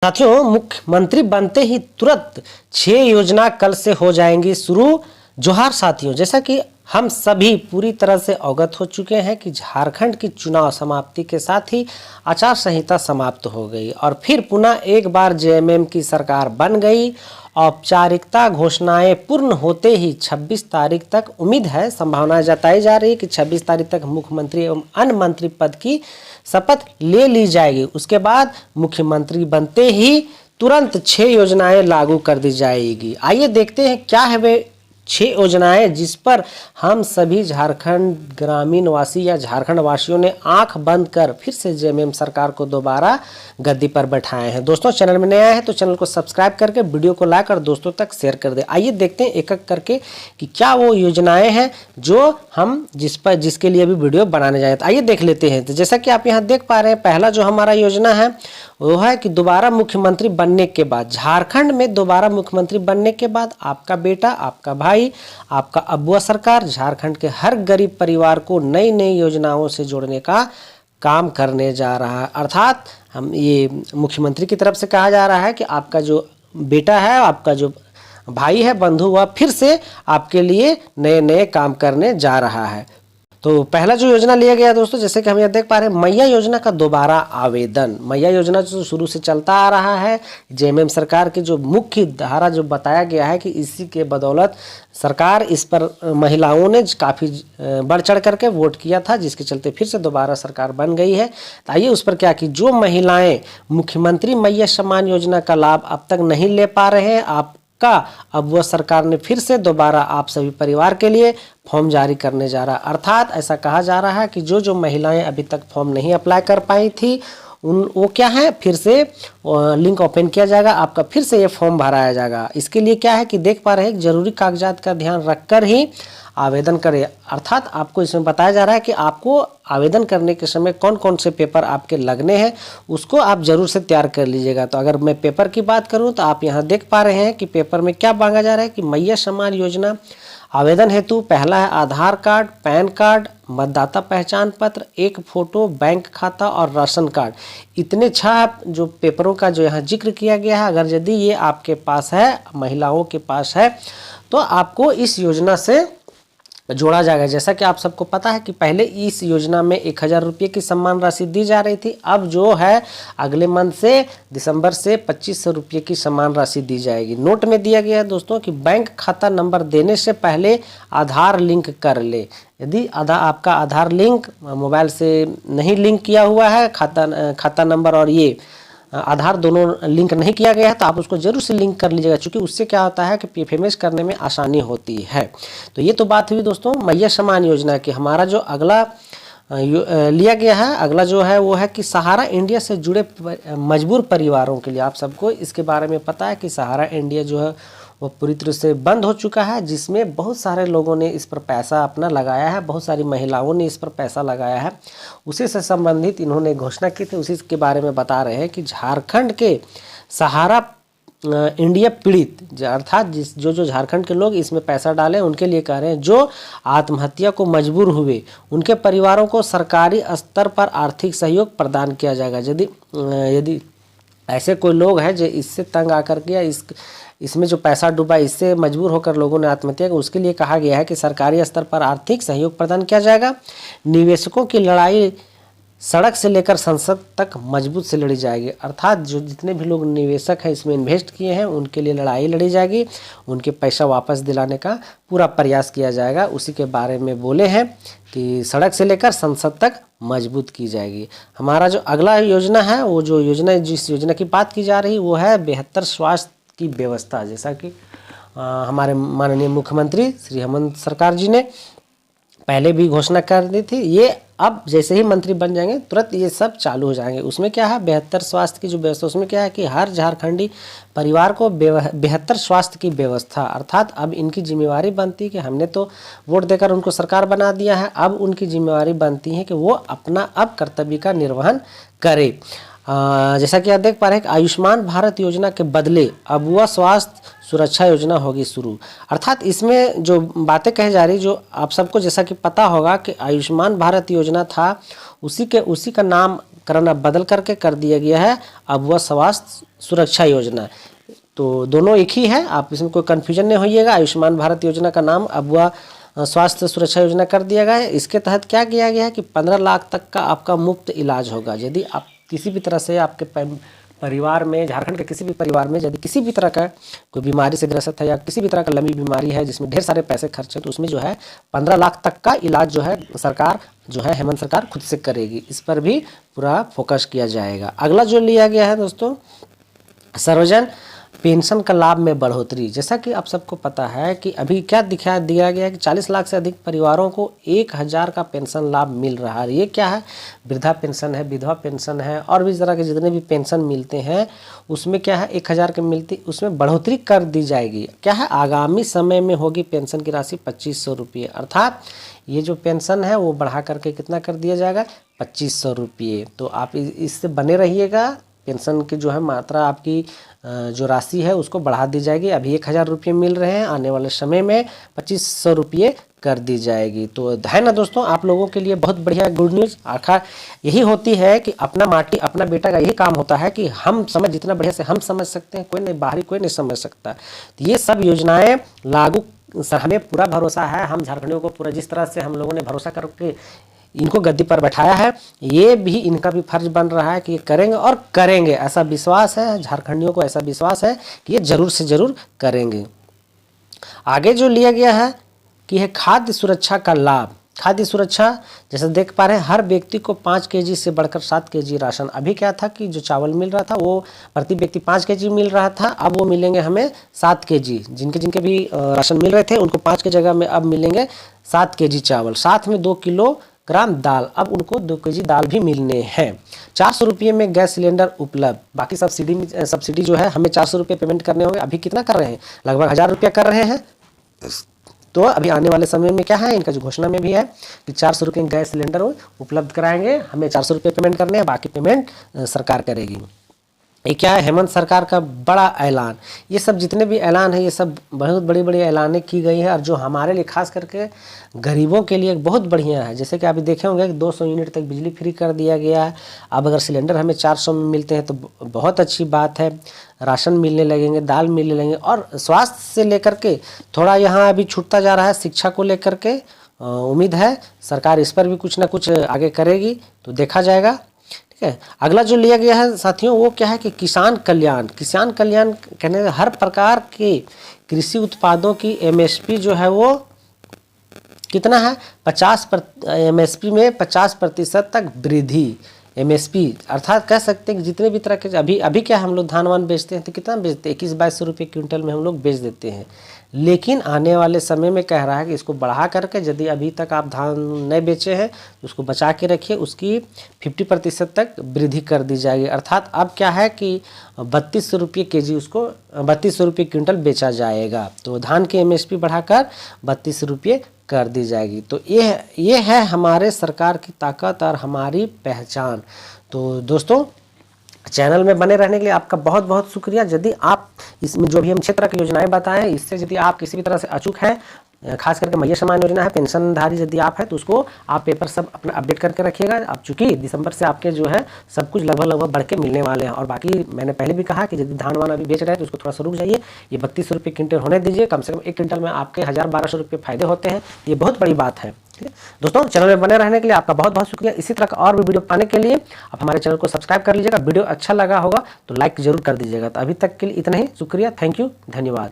साथियों, मुख्यमंत्री बनते ही तुरंत 6 योजना कल से हो जाएंगी शुरू। जोहार साथियों, जैसा कि हम सभी पूरी तरह से अवगत हो चुके हैं कि झारखंड की चुनाव समाप्ति के साथ ही आचार संहिता समाप्त हो गई और फिर पुनः एक बार जेएमएम की सरकार बन गई। औपचारिकता घोषणाएं पूर्ण होते ही 26 तारीख तक उम्मीद है, संभावना जताई जा रही है कि 26 तारीख तक मुख्यमंत्री एवं अन्य मंत्री पद की शपथ ले ली जाएगी। उसके बाद मुख्यमंत्री बनते ही तुरंत 6 योजनाएं लागू कर दी जाएगी। आइए देखते हैं क्या है वे 6 योजनाएं जिस पर हम सभी झारखंड ग्रामीण वासी या झारखंड वासियों ने आंख बंद कर फिर से जेएमएम सरकार को दोबारा गद्दी पर बैठाए हैं। दोस्तों, चैनल में नया है तो चैनल को सब्सक्राइब करके वीडियो को लाइक और दोस्तों तक शेयर कर दें। आइए देखते हैं एक एक करके कि क्या वो योजनाएं हैं जो हम जिसके लिए अभी वीडियो बनाने जाए। तो आइए देख लेते हैं। तो जैसा कि आप यहाँ देख पा रहे हैं, पहला जो हमारा योजना है वो है कि दोबारा मुख्यमंत्री बनने के बाद, झारखंड में दोबारा मुख्यमंत्री बनने के बाद आपका बेटा, आपका भाई, आपका अबुआ सरकार झारखंड के हर गरीब परिवार को नई नई योजनाओं से जोड़ने का काम करने जा रहा है। अर्थात हम ये मुख्यमंत्री की तरफ से कहा जा रहा है कि आपका जो बेटा है, आपका जो भाई है, बंधु, वह फिर से आपके लिए नए नए काम करने जा रहा है। तो पहला जो योजना लिया गया दोस्तों, जैसे कि हम यहाँ देख पा रहे हैं, मैया योजना का दोबारा आवेदन। मैया योजना जो शुरू से चलता आ रहा है, जेएमएम सरकार की जो मुख्य धारा जो बताया गया है कि इसी के बदौलत सरकार इस पर महिलाओं ने काफ़ी बढ़ चढ़ करके वोट किया था, जिसके चलते फिर से दोबारा सरकार बन गई है। तो आइए उस पर क्या कि जो महिलाएं मुख्यमंत्री मैया सम्मान योजना का लाभ अब तक नहीं ले पा रहे हैं, अब वह सरकार ने फिर से दोबारा आप सभी परिवार के लिए फॉर्म जारी करने जा रहा है। अर्थात ऐसा कहा जा रहा है कि जो महिलाएं अभी तक फॉर्म नहीं अप्लाई कर पाई थी वो क्या है, फिर से लिंक ओपन किया जाएगा, आपका फिर से ये फॉर्म भराया जाएगा। इसके लिए क्या है कि देख पा रहे हैं, जरूरी कागजात का ध्यान रखकर ही आवेदन करें। अर्थात आपको इसमें बताया जा रहा है कि आपको आवेदन करने के समय कौन कौन से पेपर आपके लगने हैं, उसको आप जरूर से तैयार कर लीजिएगा। तो अगर मैं पेपर की बात करूं तो आप यहां देख पा रहे हैं कि पेपर में क्या मांगा जा रहा है कि मैया सम्मान योजना आवेदन हेतु पहला है आधार कार्ड, पैन कार्ड, मतदाता पहचान पत्र, एक फोटो, बैंक खाता और राशन कार्ड। इतने 6 जो पेपरों का जो यहाँ जिक्र किया गया है, अगर यदि ये आपके पास है, महिलाओं के पास है, तो आपको इस योजना से जोड़ा जाएगा। जैसा कि आप सबको पता है कि पहले इस योजना में 1000 रुपये की सम्मान राशि दी जा रही थी। अब जो है अगले मंथ से, दिसंबर से 2500 रुपये की सम्मान राशि दी जाएगी। नोट में दिया गया है दोस्तों कि बैंक खाता नंबर देने से पहले आधार लिंक कर ले। यदि आपका आधार लिंक मोबाइल से नहीं लिंक किया हुआ है, खाता नंबर और ये आधार दोनों लिंक नहीं किया गया है, तो आप उसको जरूर से लिंक कर लीजिएगा, क्योंकि उससे क्या होता है कि पीएफएमएस करने में आसानी होती है। तो ये तो बात हुई दोस्तों मैया सम्मान योजना की। हमारा जो अगला लिया गया है, अगला जो है वो है कि सहारा इंडिया से जुड़े मजबूर परिवारों के लिए। आप सबको इसके बारे में पता है कि सहारा इंडिया जो है वो पूरी तरह से बंद हो चुका है, जिसमें बहुत सारे लोगों ने इस पर पैसा अपना लगाया है, बहुत सारी महिलाओं ने इस पर पैसा लगाया है। उसी से संबंधित इन्होंने घोषणा की थी, उसी के बारे में बता रहे हैं कि झारखंड के सहारा इंडिया पीड़ित, अर्थात जो झारखंड के लोग इसमें पैसा डालें उनके लिए कह रहे हैं, जो आत्महत्या को मजबूर हुए उनके परिवारों को सरकारी स्तर पर आर्थिक सहयोग प्रदान किया जाएगा। यदि ऐसे कोई लोग हैं जो इससे तंग आकर के या इसमें जो पैसा डूबा, इससे मजबूर होकर लोगों ने आत्महत्या की, उसके लिए कहा गया है कि सरकारी स्तर पर आर्थिक सहयोग प्रदान किया जाएगा। निवेशकों की लड़ाई सड़क से लेकर संसद तक मजबूत से लड़ी जाएगी। अर्थात जो जितने भी लोग निवेशक हैं, इसमें इन्वेस्ट किए हैं, उनके लिए लड़ाई लड़ी जाएगी, उनके पैसा वापस दिलाने का पूरा प्रयास किया जाएगा। उसी के बारे में बोले हैं कि सड़क से लेकर संसद तक मजबूत की जाएगी। हमारा जो अगला योजना है, वो जो योजना जिस योजना की बात की जा रही है वो है बेहतर स्वास्थ्य की व्यवस्था। जैसा कि हमारे माननीय मुख्यमंत्री श्री हेमंत सरकार जी ने पहले भी घोषणा कर दी थी, ये अब जैसे ही मंत्री बन जाएंगे तुरंत ये सब चालू हो जाएंगे। उसमें क्या है, बेहतर स्वास्थ्य की जो व्यवस्था, उसमें क्या है कि हर झारखंडी परिवार को बेहतर स्वास्थ्य की व्यवस्था। अर्थात अब इनकी जिम्मेवारी बनती है कि हमने तो वोट देकर उनको सरकार बना दिया है, अब उनकी जिम्मेवारी बनती है कि वो अपना अब कर्तव्य का निर्वहन करे। जैसा कि आप देख पा रहे हैं कि आयुष्मान भारत योजना के बदले अबुआ स्वास्थ्य सुरक्षा योजना होगी शुरू। अर्थात इसमें जो बातें कही जा रही, जो आप सबको जैसा कि पता होगा कि आयुष्मान भारत योजना था, उसी का नाम नामकरण अब बदल करके कर दिया गया है अबुआ स्वास्थ्य सुरक्षा योजना। तो दोनों एक ही है, आप इसमें कोई कन्फ्यूजन नहीं होइएगा। आयुष्मान भारत योजना का नाम अबुआ स्वास्थ्य सुरक्षा योजना कर दिया गया है। इसके तहत क्या किया गया है कि 15 लाख तक का आपका मुफ्त इलाज होगा। यदि आप किसी भी तरह से आपके परिवार में, झारखंड के किसी भी परिवार में यदि किसी भी तरह का कोई बीमारी से ग्रसित है या किसी भी तरह का लंबी बीमारी है जिसमें ढेर सारे पैसे खर्च है, तो उसमें जो है 15 लाख तक का इलाज जो है सरकार जो है हेमंत सरकार खुद से करेगी। इस पर भी पूरा फोकस किया जाएगा। अगला जो लिया गया है दोस्तों, सर्वजन पेंशन का लाभ में बढ़ोतरी। जैसा कि आप सबको पता है कि अभी क्या दिया गया है कि 40 लाख से अधिक परिवारों को 1000 का पेंशन लाभ मिल रहा है। ये क्या है? वृद्धा पेंशन है, विधवा पेंशन है और भी तरह के जितने भी पेंशन मिलते हैं उसमें क्या है 1000 के मिलती, उसमें बढ़ोतरी कर दी जाएगी। क्या है? आगामी समय में होगी पेंशन की राशि 2500 रुपये, अर्थात ये जो पेंशन है वो बढ़ा करके कितना कर दिया जाएगा? 2500 रुपये। तो आप इससे बने रहिएगा। पेंशन की जो है मात्रा आपकी जो राशि है उसको बढ़ा दी जाएगी। अभी 1000 रुपये मिल रहे हैं, आने वाले समय में 2500 रुपये कर दी जाएगी। तो है ना दोस्तों, आप लोगों के लिए बहुत बढ़िया गुड न्यूज़। आखिर यही होती है कि अपना माटी अपना बेटा का यही काम होता है कि हम समझ जितना बढ़िया से हम समझ सकते हैं, कोई नहीं बाहरी कोई नहीं समझ सकता। तो ये सब योजनाएं लागू सर हमें पूरा भरोसा है, हम झारखंडियों को पूरा जिस तरह से हम लोगों ने भरोसा करके इनको गद्दी पर बैठाया है, ये भी इनका भी फर्ज बन रहा है कि ये करेंगे और करेंगे। ऐसा विश्वास है झारखंडियों को, ऐसा विश्वास है कि ये जरूर से जरूर करेंगे। आगे जो लिया गया है कि है खाद्य सुरक्षा का लाभ। खाद्य सुरक्षा जैसे देख पा रहे हैं, हर व्यक्ति को 5 केजी से बढ़कर 7 केजी राशन। अभी क्या था कि जो चावल मिल रहा था वो प्रति व्यक्ति 5 केजी मिल रहा था, अब वो मिलेंगे हमें 7 केजी। जिनके जिनके भी राशन मिल रहे थे उनको 5 की जगह में अब मिलेंगे 7 केजी चावल, साथ में 2 किलोग्राम दाल। अब उनको 2 केजी दाल भी मिलने हैं। 400 रुपये में गैस सिलेंडर उपलब्ध। बाकी सब्सिडी जो है हमें 400 रुपये पेमेंट करने होंगे। अभी कितना कर रहे हैं? लगभग 1000 रुपया कर रहे हैं। तो अभी आने वाले समय में क्या है, इनका जो घोषणा में भी है कि 400 रुपये गैस सिलेंडर उपलब्ध कराएंगे। हमें 400 रुपये पेमेंट करने हैं, बाकी पेमेंट सरकार करेगी। ये क्या है? हेमंत सरकार का बड़ा ऐलान। ये सब जितने भी ऐलान है ये सब बहुत बड़ी बड़ी ऐलानें की गई है और जो हमारे लिए खास करके गरीबों के लिए बहुत बढ़िया है। जैसे कि अभी देखे होंगे कि 200 यूनिट तक बिजली फ्री कर दिया गया है। अब अगर सिलेंडर हमें 400 में मिलते हैं तो बहुत अच्छी बात है। राशन मिलने लगेंगे, दाल मिलने लगेंगे और स्वास्थ्य से लेकर के थोड़ा यहाँ अभी छूटता जा रहा है शिक्षा को लेकर के। उम्मीद है सरकार इस पर भी कुछ ना कुछ आगे करेगी, तो देखा जाएगा। ठीक है, अगला जो लिया गया है साथियों वो क्या है कि किसान कल्याण। किसान कल्याण कहने हर प्रकार के कृषि उत्पादों की MSP जो है वो कितना है? 50 MSP में 50% तक वृद्धि। MSP अर्थात कह सकते हैं कि जितने भी तरह के अभी क्या हम लोग धान वान बेचते हैं तो कितना बेचते हैं? 21-22 रुपये क्विंटल में हम लोग बेच देते हैं। लेकिन आने वाले समय में कह रहा है कि इसको बढ़ा करके यदि अभी तक आप धान नहीं बेचे हैं तो उसको बचा के रखिए, उसकी 50% तक वृद्धि कर दी जाएगी। अर्थात अब क्या है कि 3200 रुपये केजी उसको 3200 रुपये क्विंटल बेचा जाएगा। तो धान की MSP बढ़ाकर 32 रुपये कर दी जाएगी। तो ये है हमारे सरकार की ताकत और हमारी पहचान। तो दोस्तों चैनल में बने रहने के लिए आपका बहुत बहुत शुक्रिया। यदि आप इसमें जो भी हम क्षेत्र की योजनाएं बताएं इससे यदि आप किसी भी तरह से अचूक हैं, खास करके मैया सम्मान योजना है, पेंशनधारी यदि आप हैं तो उसको आप पेपर सब अपना अपडेट करके रखिएगा। आप चूँकि दिसंबर से आपके जो है सब कुछ लगभग बढ़ के मिलने वाले हैं। और बाकी मैंने पहले भी कहा कि यदि धान वान अभी बेच रहे हैं तो उसको थोड़ा सा रुक जाइए। ये 3200 रुपये क्विंटल होने दीजिए, कम से कम 1 क्विंटल में आपके 1000-1200 रुपये फायदे होते हैं। ये बहुत बड़ी बात है। ठीक है दोस्तों, चैनल में बने रहने के लिए आपका बहुत बहुत शुक्रिया। इसी तरह का और भी वीडियो पाने के लिए आप हमारे चैनल को सब्सक्राइब कर लीजिएगा। वीडियो अच्छा लगा होगा तो लाइक जरूर कर दीजिएगा। तो अभी तक के लिए इतना ही, शुक्रिया, थैंक यू, धन्यवाद।